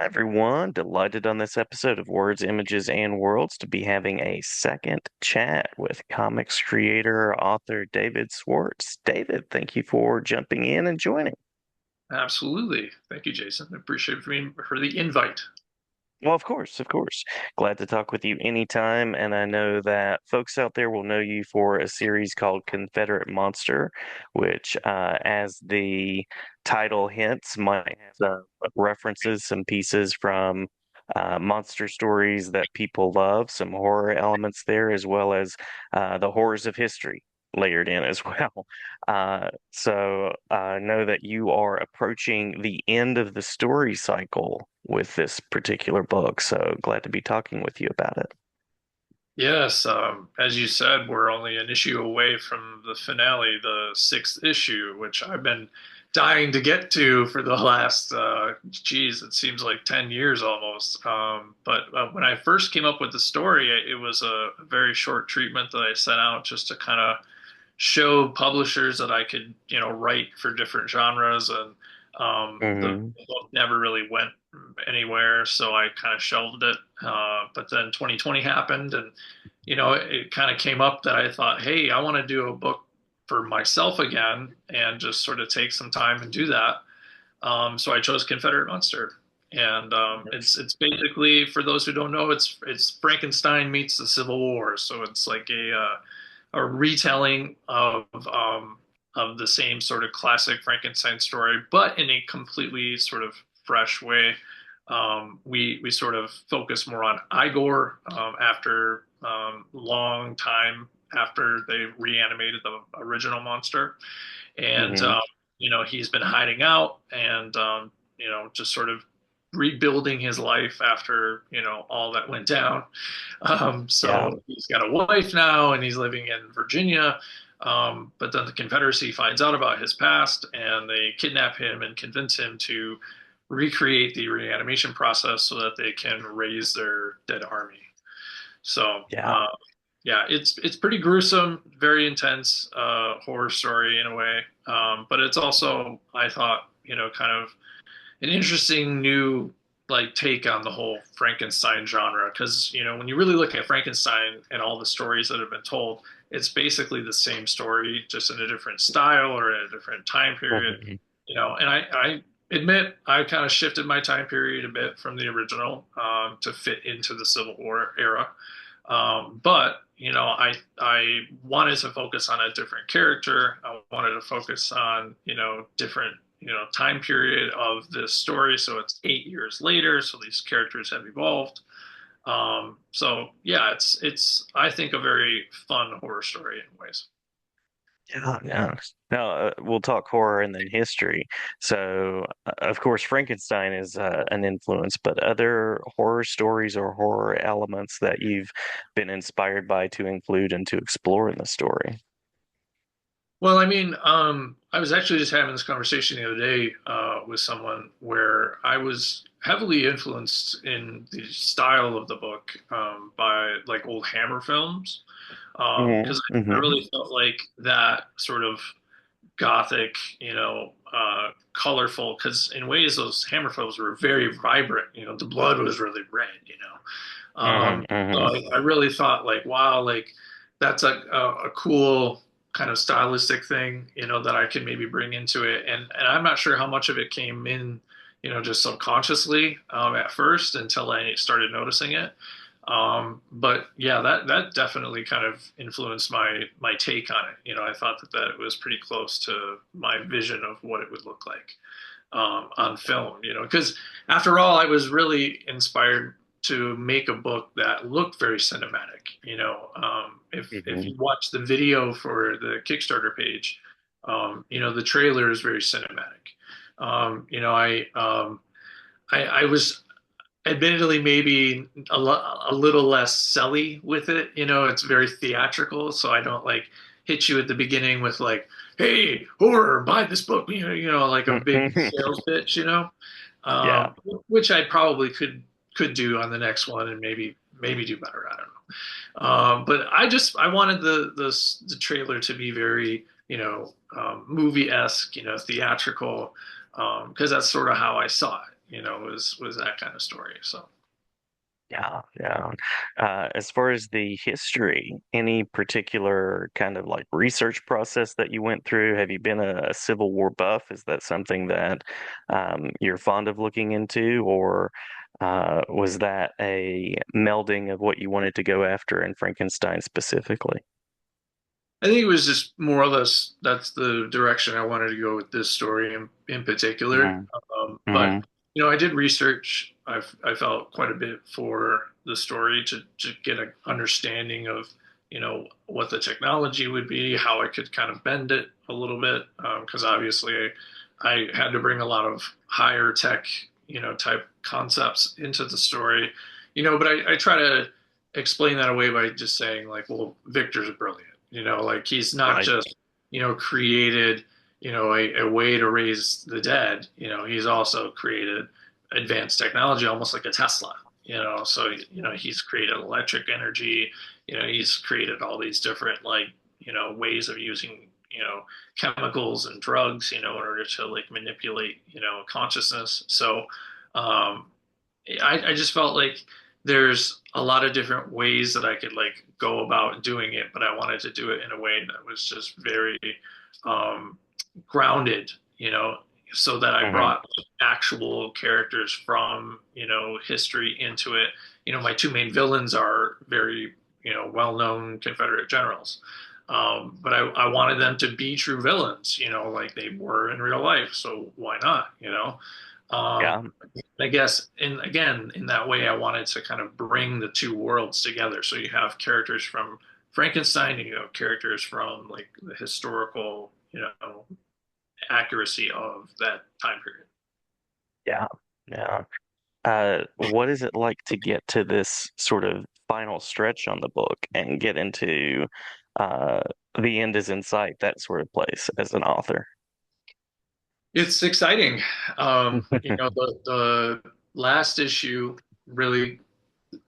Everyone, delighted on this episode of Words, Images, and Worlds to be having a second chat with comics creator, author David Swartz. David, thank you for jumping in and joining. Absolutely. Thank you, Jason. I appreciate for the invite. Well, of course, of course. Glad to talk with you anytime. And I know that folks out there will know you for a series called Confederate Monster, which, as the title hints, might have some references, some pieces from monster stories that people love, some horror elements there, as well as the horrors of history layered in as well. So I know that you are approaching the end of the story cycle with this particular book. So glad to be talking with you about it. Yes, as you said, we're only an issue away from the finale, the sixth issue, which I've been dying to get to for the last, geez, it seems like 10 years almost. But when I first came up with the story, it was a very short treatment that I sent out just to kind of show publishers that I could, write for different genres. And the Hmm. book never really went anywhere, so I kind of shelved it. But then 2020 happened, and it kind of came up that I thought, hey, I want to do a book for myself again, and just sort of take some time and do that. So I chose Confederate Monster. And it's basically, for those who don't know, it's Frankenstein meets the Civil War. So it's like a retelling of the same sort of classic Frankenstein story, but in a completely sort of fresh way. We sort of focus more on Igor after long time after they reanimated the original monster, and Hmm. he's been hiding out and just sort of rebuilding his life after all that went down. Yeah. So he's got a wife now, and he's living in Virginia. But then the Confederacy finds out about his past, and they kidnap him and convince him to recreate the reanimation process so that they can raise their dead army. So, Yeah. yeah, it's pretty gruesome, very intense horror story in a way. But it's also, I thought, kind of an interesting new like take on the whole Frankenstein genre, because when you really look at Frankenstein and all the stories that have been told, it's basically the same story, just in a different style or in a different time period. Hmm. And I admit I kind of shifted my time period a bit from the original to fit into the Civil War era. But I wanted to focus on a different character. I wanted to focus on different time period of this story. So it's 8 years later. So these characters have evolved. So yeah, it's I think a very fun horror story in ways. Yeah. Yeah. Now, we'll talk horror and then history. So, of course, Frankenstein is an influence, but other horror stories or horror elements that you've been inspired by to include and to explore in the story. Well, I mean, I was actually just having this conversation the other day with someone where I was heavily influenced in the style of the book by like old Hammer films, Hmm. because I Hmm. really felt like that sort of gothic, colorful. Because in ways, those Hammer films were very vibrant. The blood was really red. Hmm. So Hmm. I really thought like, wow, like that's a cool kind of stylistic thing, that I can maybe bring into it. And I'm not sure how much of it came in, just subconsciously at first until I started noticing it. But yeah, that definitely kind of influenced my take on it. I thought that it was pretty close to my vision of what it would look like on film. Because after all, I was really inspired to make a book that looked very cinematic. If Hmm. you watch the video for the Kickstarter page, the trailer is very cinematic. I was admittedly maybe a little less selly with it. It's very theatrical, so I don't like hit you at the beginning with like, "Hey, horror, buy this book," like a big sales pitch, Yeah. um, which I probably could do on the next one and maybe do better. I don't know. But I wanted the trailer to be very movie esque, theatrical, because that's sort of how I saw it. was that kind of story. So. Yeah, yeah. As far as the history, any particular kind of like research process that you went through? Have you been a Civil War buff? Is that something that you're fond of looking into, or was that a melding of what you wanted to go after in Frankenstein specifically? I think it was just more or less that's the direction I wanted to go with this story in particular. Hmm. But Hmm. I did research. I felt quite a bit for the story to get an understanding of what the technology would be, how I could kind of bend it a little bit, because obviously I had to bring a lot of higher tech type concepts into the story, But I try to explain that away by just saying like, well, Victor's brilliant. Like he's not Right. just, created, a way to raise the dead. He's also created advanced technology, almost like a Tesla. So he's created electric energy. He's created all these different like ways of using chemicals and drugs in order to like manipulate consciousness. So um, I just felt like there's a lot of different ways that I could like go about doing it, but I wanted to do it in a way that was just very um, grounded, so that I Hmm. brought actual characters from, history into it. My two main villains are very, well-known Confederate generals. But I wanted them to be true villains, like they were in real life. So why not, Um, Yeah. I guess, and again, in that way, I wanted to kind of bring the two worlds together. So you have characters from Frankenstein, and you have characters from like the historical, accuracy of that time period. Yeah. Yeah. What is it like to get to this sort of final stretch on the book and get into uh, the end is in sight, that sort of place as an author? It's exciting. The last issue really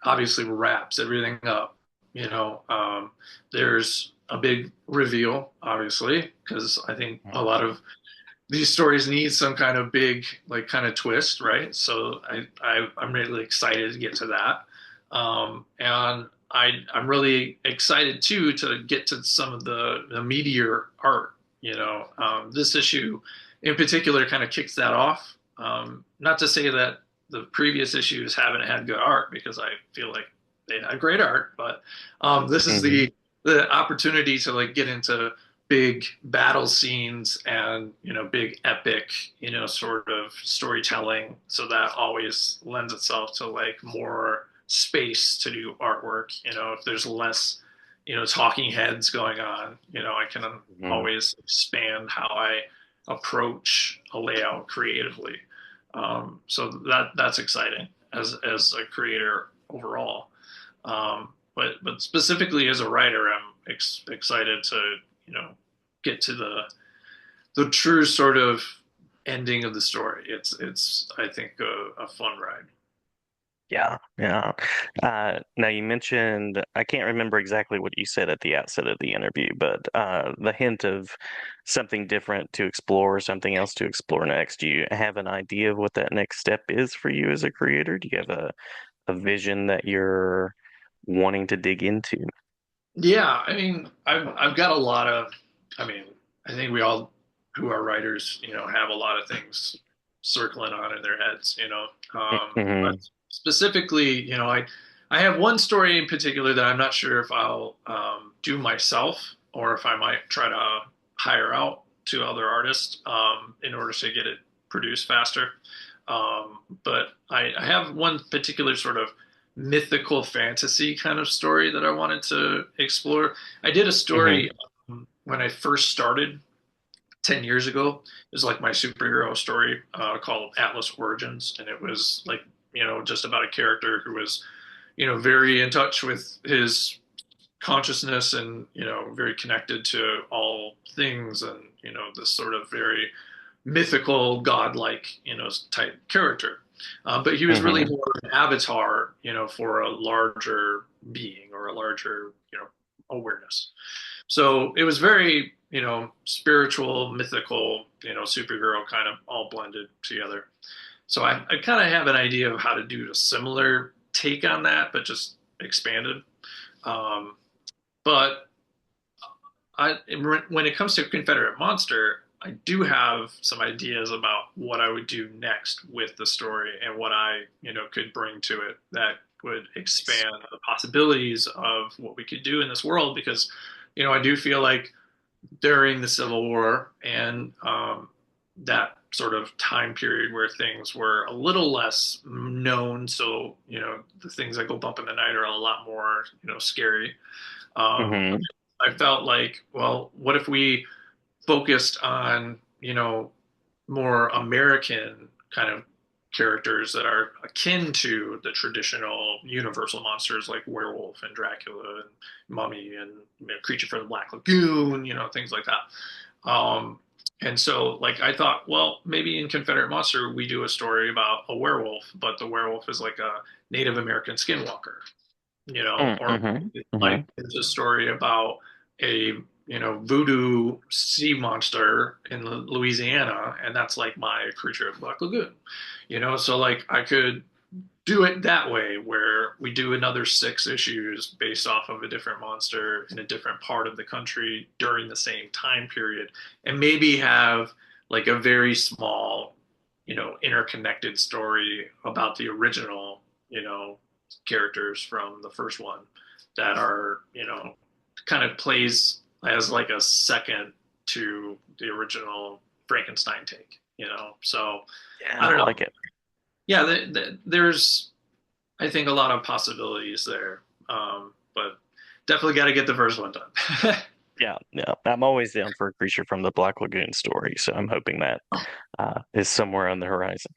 obviously wraps everything up. There's a big reveal, obviously, because I think a lot of these stories need some kind of big, like, kind of twist, right? So I'm really excited to get to that, and I'm really excited too to get to some of the meteor art. This issue in particular kind of kicks that off. Not to say that the previous issues haven't had good art because I feel like they had great art, but this is Hmm. the opportunity to like get into big battle scenes and big epic sort of storytelling, so that always lends itself to like more space to do artwork. If there's less talking heads going on, I can Hmm. always expand how I approach a layout creatively. So that's exciting as a creator overall. But specifically as a writer, I'm excited to you know get to the true sort of ending of the story. It's I think a fun ride. Yeah, yeah. Now you mentioned, I can't remember exactly what you said at the outset of the interview, but the hint of something different to explore, something else to explore next. Do you have an idea of what that next step is for you as a creator? Do you have a vision that you're wanting to dig into? Yeah, I mean, I've got a lot of. I mean, I think we all who are writers, have a lot of things circling on in their heads, But Hmm. specifically, I have one story in particular that I'm not sure if I'll do myself or if I might try to hire out to other artists in order to get it produced faster. But I have one particular sort of mythical fantasy kind of story that I wanted to explore. I did a Hmm. story when I first started 10 years ago. It was like my superhero story called Atlas Origins. And it was like, just about a character who was, very in touch with his consciousness and, very connected to all things and, this sort of very mythical, godlike, type character. But he was really Hmm. more an avatar, for a larger being or a larger, awareness. So it was very, spiritual, mythical, superhero kind of all blended together. So I kind of have an idea of how to do a similar take on that, but just expanded. Um, but when it comes to Confederate Monster, I do have some ideas about what I would do next with the story and what I, could bring to it that would expand the possibilities of what we could do in this world. Because, I do feel like during the Civil War and that sort of time period where things were a little less known, so the things that go bump in the night are a lot more scary. Um, Hmm. I felt like, well, what if we focused on, more American kind of characters that are akin to the traditional universal monsters like werewolf and Dracula and mummy and creature from the Black Lagoon, things like that. And so, like, I thought, well, maybe in Confederate Monster, we do a story about a werewolf, but the werewolf is like a Native American skinwalker, or Mm-hmm. like Hmm. it's a story about a voodoo sea monster in Louisiana, and that's like my creature of Black Lagoon, so like I could do it that way where we do another 6 issues based off of a different monster in a different part of the country during the same time period, and maybe have like a very small interconnected story about the original characters from the first one that are kind of plays as like a second to the original Frankenstein take, so Yeah, I I don't know. like it. Yeah, there's I think a lot of possibilities there, but definitely got to get the first one done. Yeah, yeah. I'm always down for a creature from the Black Lagoon story, so I'm hoping that is somewhere on the horizon.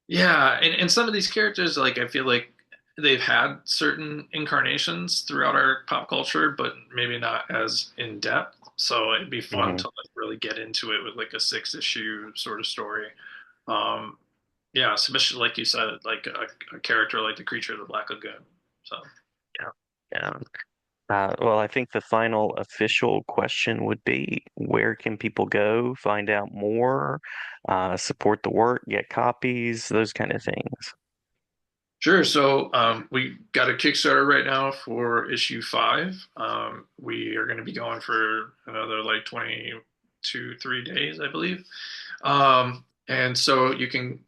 Yeah, and some of these characters, like I feel like they've had certain incarnations throughout our pop culture, but maybe not as in depth. So it'd be fun Hmm. to like really get into it with like a 6 issue sort of story. Um, yeah, especially like you said, like a character like the creature of the Black Lagoon. So Yeah, yeah. Well, I think the final official question would be, where can people go, find out more, support the work, get copies, those kind of things. sure. So we got a Kickstarter right now for issue 5. We are going to be going for another like 22, 3 days, I believe. And so you can,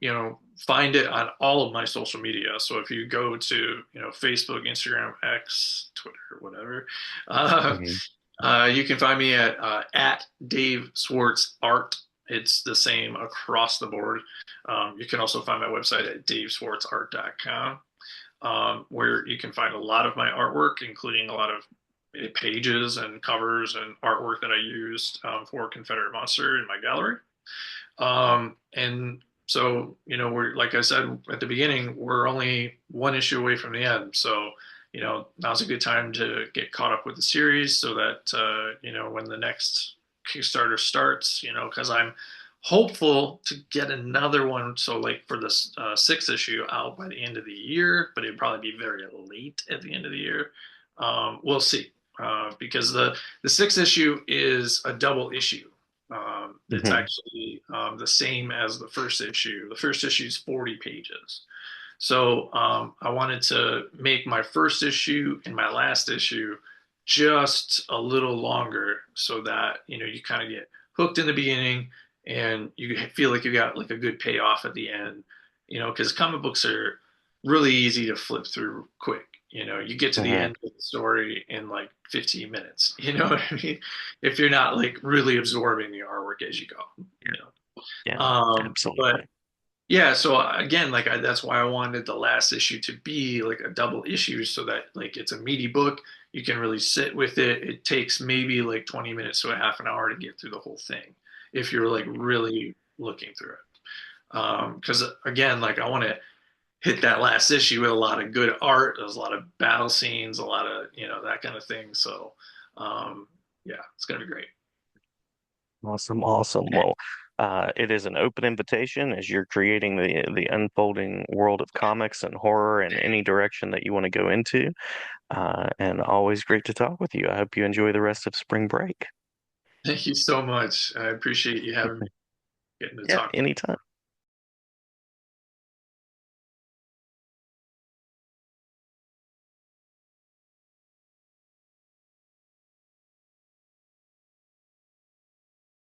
find it on all of my social media. So if you go to, Facebook, Instagram, X, Twitter, whatever, uh, Hmm. you can find me at Dave Swartz Art. It's the same across the board. You can also find my website at daveswartzart.com, where you can find a lot of my artwork, including a lot of pages and covers and artwork that I used for Confederate Monster in my gallery. And so, we're like I said at the beginning, we're only 1 issue away from the end. So, now's a good time to get caught up with the series so that, when the next Kickstarter starts, because I'm hopeful to get another one. So, like for this 6th issue out by the end of the year, but it'd probably be very late at the end of the year. We'll see. Because the 6th issue is a double issue. It's Hmm. actually the same as the first issue. The first issue is 40 pages. So I wanted to make my first issue and my last issue just a little longer so that, you kind of get hooked in the beginning and you feel like you got like a good payoff at the end, because comic books are really easy to flip through quick. You get to the Hmm. end of the story in like 15 minutes. You know what I mean? If you're not like really absorbing the artwork as you go, you know. Yeah, But absolutely. yeah, so again, like that's why I wanted the last issue to be like a double issue so that like it's a meaty book. You can really sit with it. It takes maybe like 20 minutes to a half an hour to get through the whole thing if you're like really looking through it. Because again, like I want to hit that last issue with a lot of good art. There's a lot of battle scenes, a lot of, that kind of thing. So, um, yeah, it's gonna be great. Awesome, awesome. Well, it is an open invitation as you're creating the unfolding world of comics and horror in any direction that you want to go into. And always great to talk with you. I hope you enjoy the rest of spring break. Thank you so much. I appreciate you having me getting to Yeah, talk. anytime.